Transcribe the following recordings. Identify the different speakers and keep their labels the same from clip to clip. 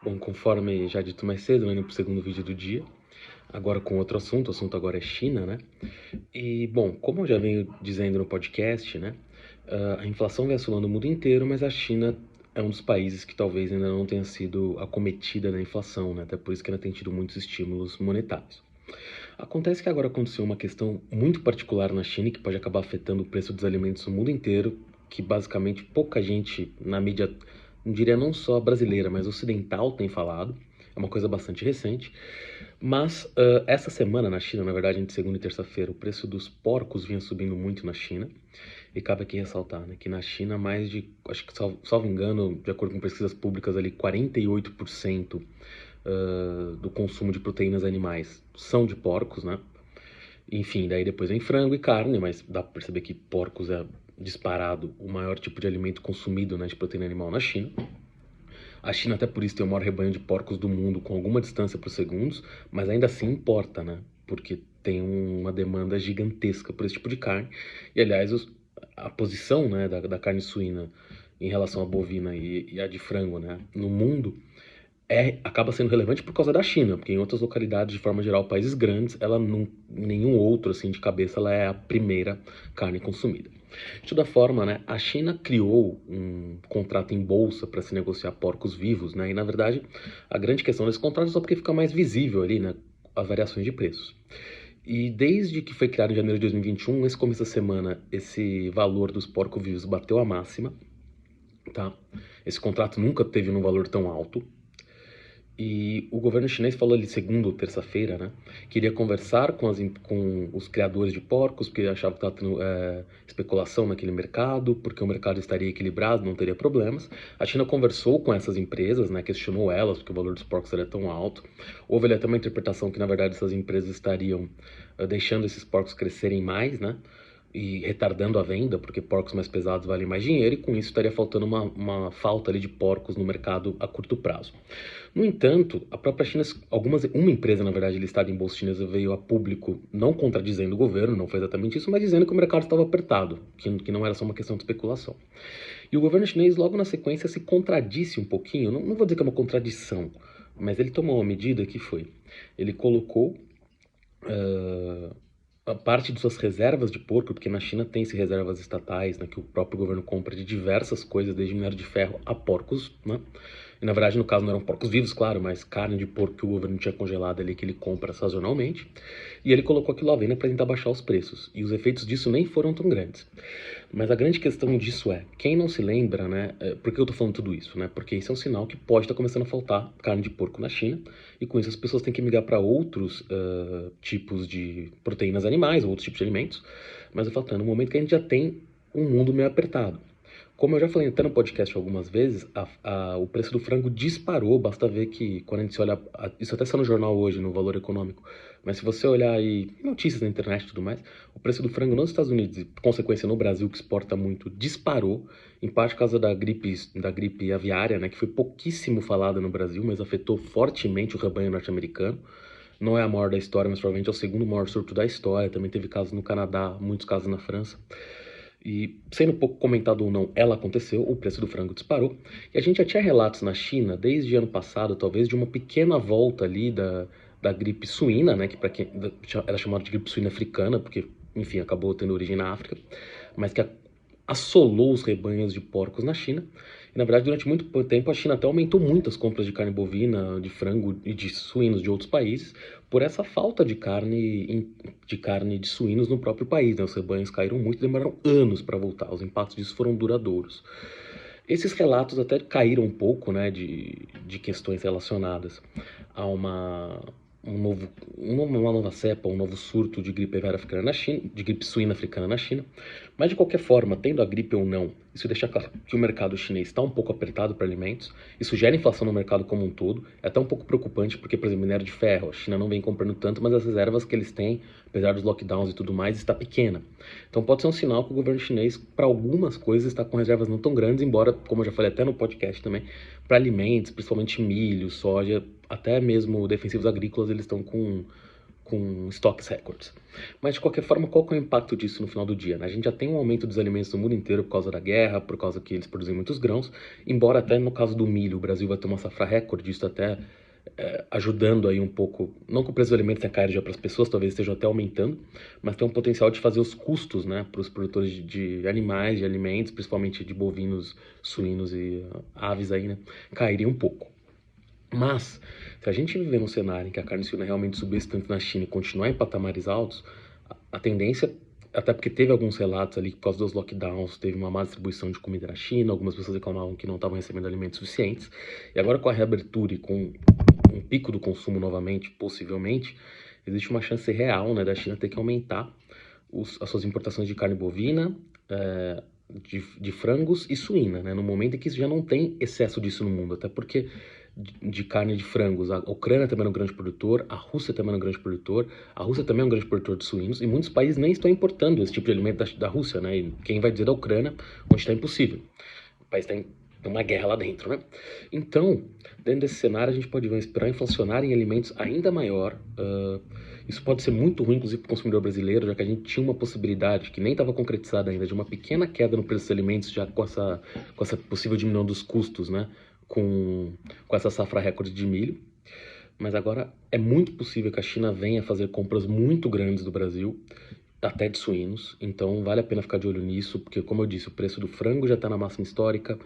Speaker 1: Bom, conforme já dito mais cedo, indo para o segundo vídeo do dia, agora com outro assunto, o assunto agora é China, né? E, bom, como eu já venho dizendo no podcast, né? A inflação vem assolando o mundo inteiro, mas a China é um dos países que talvez ainda não tenha sido acometida na inflação, né? Até por isso que ainda tem tido muitos estímulos monetários. Acontece que agora aconteceu uma questão muito particular na China que pode acabar afetando o preço dos alimentos no mundo inteiro, que basicamente pouca gente na mídia, não diria não só brasileira, mas ocidental tem falado. É uma coisa bastante recente. Mas essa semana na China, na verdade, entre segunda e terça-feira, o preço dos porcos vinha subindo muito na China. E cabe aqui ressaltar, né, que na China mais de, acho que salvo engano, de acordo com pesquisas públicas ali, 48% do consumo de proteínas animais são de porcos, né? Enfim, daí depois vem frango e carne, mas dá para perceber que porcos é disparado o maior tipo de alimento consumido, né, de proteína animal na China. A China até por isso tem o maior rebanho de porcos do mundo com alguma distância para os segundos, mas ainda assim importa, né? Porque tem uma demanda gigantesca por esse tipo de carne. E aliás, a posição, né, da carne suína em relação à bovina e a de frango, né, no mundo acaba sendo relevante por causa da China, porque em outras localidades, de forma geral, países grandes, ela não, nenhum outro assim de cabeça, ela é a primeira carne consumida. De toda forma, né, a China criou um contrato em bolsa para se negociar porcos vivos, né, e na verdade a grande questão desse contrato é só porque fica mais visível ali, né, as variações de preços. E desde que foi criado em janeiro de 2021, nesse começo da semana, esse valor dos porcos vivos bateu a máxima, tá? Esse contrato nunca teve um valor tão alto. E o governo chinês falou ali segunda ou terça-feira, né? Que iria conversar com os criadores de porcos, porque achava que estava tendo especulação naquele mercado, porque o mercado estaria equilibrado, não teria problemas. A China conversou com essas empresas, né? Questionou elas, porque o valor dos porcos era tão alto. Houve ali até uma interpretação que, na verdade, essas empresas estariam deixando esses porcos crescerem mais, né? E retardando a venda, porque porcos mais pesados valem mais dinheiro, e com isso estaria faltando uma falta ali de porcos no mercado a curto prazo. No entanto, a própria China, uma empresa, na verdade, listada em bolsa chinesa veio a público, não contradizendo o governo, não foi exatamente isso, mas dizendo que o mercado estava apertado, que não era só uma questão de especulação. E o governo chinês, logo na sequência, se contradisse um pouquinho, não vou dizer que é uma contradição, mas ele tomou uma medida que foi, ele colocou a parte de suas reservas de porco, porque na China tem-se reservas estatais, né, que o próprio governo compra de diversas coisas, desde minério de ferro a porcos, né? E na verdade, no caso, não eram porcos vivos, claro, mas carne de porco que o governo tinha congelado ali, que ele compra sazonalmente. E ele colocou aquilo à venda para tentar baixar os preços. E os efeitos disso nem foram tão grandes. Mas a grande questão disso é, quem não se lembra, né? Por que eu tô falando tudo isso, né? Porque isso é um sinal que pode estar começando a faltar carne de porco na China, e com isso as pessoas têm que migrar para outros tipos de proteínas animais, ou outros tipos de alimentos. Mas eu falo, no momento que a gente já tem um mundo meio apertado. Como eu já falei até no podcast algumas vezes, o preço do frango disparou. Basta ver que quando a gente olha, isso até está no jornal hoje, no Valor Econômico, mas se você olhar aí notícias na internet e tudo mais, o preço do frango nos Estados Unidos, e por consequência no Brasil, que exporta muito, disparou, em parte por causa da gripe aviária, né, que foi pouquíssimo falada no Brasil, mas afetou fortemente o rebanho norte-americano. Não é a maior da história, mas provavelmente é o segundo maior surto da história. Também teve casos no Canadá, muitos casos na França. E, sendo pouco comentado ou não, ela aconteceu, o preço do frango disparou. E a gente já tinha relatos na China, desde ano passado, talvez, de uma pequena volta ali da gripe suína, né, que para quem era chamada de gripe suína africana, porque, enfim, acabou tendo origem na África, mas que assolou os rebanhos de porcos na China. E, na verdade, durante muito tempo, a China até aumentou muito as compras de carne bovina, de frango e de suínos de outros países, por essa falta de carne de suínos no próprio país, né? Os rebanhos caíram muito e demoraram anos para voltar. Os impactos disso foram duradouros. Esses relatos até caíram um pouco, né, de questões relacionadas a um novo, uma nova cepa, um novo surto de gripe aviária africana na China, de gripe suína africana na China. Mas de qualquer forma, tendo a gripe ou não, isso deixa claro que o mercado chinês está um pouco apertado para alimentos. Isso gera inflação no mercado como um todo. É até um pouco preocupante porque, por exemplo, minério de ferro, a China não vem comprando tanto, mas as reservas que eles têm, apesar dos lockdowns e tudo mais, está pequena. Então pode ser um sinal que o governo chinês, para algumas coisas, está com reservas não tão grandes, embora, como eu já falei até no podcast também, para alimentos, principalmente milho, soja, até mesmo defensivos agrícolas, eles estão com com estoques recordes. Mas, de qualquer forma, qual que é o impacto disso no final do dia, né? A gente já tem um aumento dos alimentos no mundo inteiro por causa da guerra, por causa que eles produzem muitos grãos, embora até no caso do milho, o Brasil vai ter uma safra recorde, isso até ajudando aí um pouco, não que o preço dos alimentos tenha caído já para as pessoas, talvez esteja até aumentando, mas tem um potencial de fazer os custos, né, para os produtores de animais, de alimentos, principalmente de bovinos, suínos e aves aí, né, caírem um pouco. Mas, se a gente viver num cenário em que a carne suína realmente subir tanto na China e continuar em patamares altos, a tendência, até porque teve alguns relatos ali que por causa dos lockdowns, teve uma má distribuição de comida na China, algumas pessoas reclamavam que não estavam recebendo alimentos suficientes, e agora com a reabertura e com um pico do consumo novamente, possivelmente, existe uma chance real, né, da China ter que aumentar as suas importações de carne bovina, de frangos e suína, né, no momento em que já não tem excesso disso no mundo, até porque de carne de frangos, a Ucrânia também é um grande produtor, a Rússia também é um grande produtor, a Rússia também é um grande produtor de suínos, e muitos países nem estão importando esse tipo de alimento da Rússia, né, e quem vai dizer da Ucrânia, onde está impossível. O país está tem uma guerra lá dentro, né? Então, dentro desse cenário, a gente pode ver uma espiral inflacionária em alimentos ainda maior. Isso pode ser muito ruim, inclusive, para o consumidor brasileiro, já que a gente tinha uma possibilidade, que nem estava concretizada ainda, de uma pequena queda no preço dos alimentos, já com essa possível diminuição dos custos, né? Com essa safra recorde de milho. Mas agora é muito possível que a China venha fazer compras muito grandes do Brasil, até de suínos, então vale a pena ficar de olho nisso, porque como eu disse, o preço do frango já está na máxima histórica,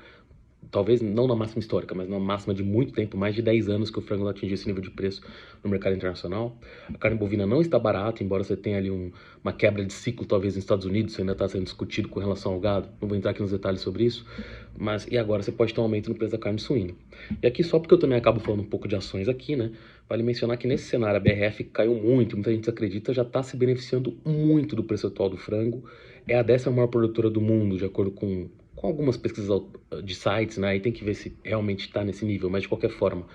Speaker 1: talvez não na máxima histórica, mas na máxima de muito tempo, mais de 10 anos que o frango não atingiu esse nível de preço no mercado internacional. A carne bovina não está barata, embora você tenha ali uma quebra de ciclo, talvez nos Estados Unidos, isso ainda está sendo discutido com relação ao gado, não vou entrar aqui nos detalhes sobre isso, mas e agora você pode ter um aumento no preço da carne suína. E aqui, só porque eu também acabo falando um pouco de ações aqui, né, vale mencionar que nesse cenário a BRF caiu muito, muita gente acredita, já está se beneficiando muito do preço atual do frango, é a 10ª maior produtora do mundo, de acordo com algumas pesquisas de sites, né? Aí tem que ver se realmente está nesse nível, mas de qualquer forma,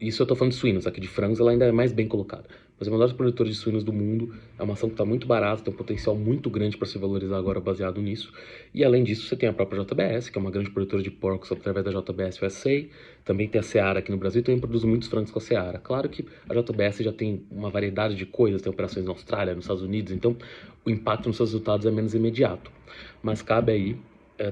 Speaker 1: isso eu estou falando de suínos, aqui de frangos ela ainda é mais bem colocada. Mas é uma das produtores de suínos do mundo, é uma ação que está muito barata, tem um potencial muito grande para se valorizar agora baseado nisso. E além disso, você tem a própria JBS, que é uma grande produtora de porcos através da JBS USA, também tem a Seara aqui no Brasil, também produz muitos frangos com a Seara. Claro que a JBS já tem uma variedade de coisas, tem operações na Austrália, nos Estados Unidos, então o impacto nos seus resultados é menos imediato. Mas cabe aí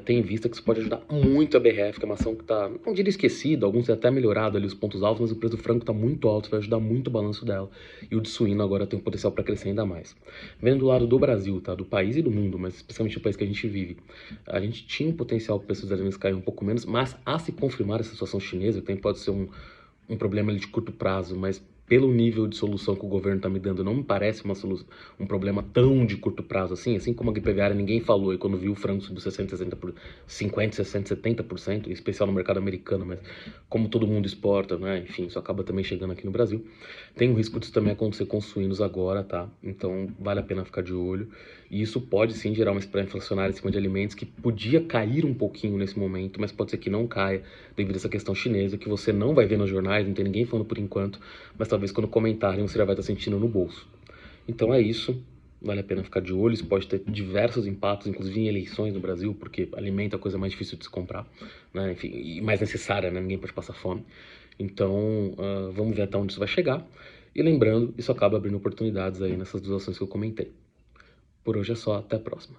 Speaker 1: tem em vista que isso pode ajudar muito a BRF, que é uma ação que está, não diria esquecida, alguns têm até melhorado ali os pontos altos, mas o preço do frango está muito alto, vai ajudar muito o balanço dela. E o de suíno agora tem um potencial para crescer ainda mais. Vendo do lado do Brasil, tá? Do país e do mundo, mas especialmente do país que a gente vive, a gente tinha um potencial para o preço dos alimentos cair um pouco menos, mas a se confirmar essa situação chinesa, que também pode ser um problema ali de curto prazo, mas pelo nível de solução que o governo está me dando, não me parece um problema tão de curto prazo assim como a gripe aviária ninguém falou, e quando viu o frango subiu 60, 50, 60, 70%, em especial no mercado americano, mas como todo mundo exporta, né, enfim, isso acaba também chegando aqui no Brasil. Tem o risco disso também acontecer com suínos agora, tá? Então vale a pena ficar de olho, e isso pode sim gerar uma espiral inflacionária em cima de alimentos que podia cair um pouquinho nesse momento, mas pode ser que não caia devido a essa questão chinesa, que você não vai ver nos jornais, não tem ninguém falando por enquanto, mas talvez quando comentarem você já vai estar sentindo no bolso. Então é isso, vale a pena ficar de olho, isso pode ter diversos impactos, inclusive em eleições no Brasil, porque alimento é a coisa mais difícil de se comprar, né? Enfim, e mais necessária, né? Ninguém pode passar fome. Então, vamos ver até onde isso vai chegar. E lembrando, isso acaba abrindo oportunidades aí nessas duas ações que eu comentei. Por hoje é só, até a próxima.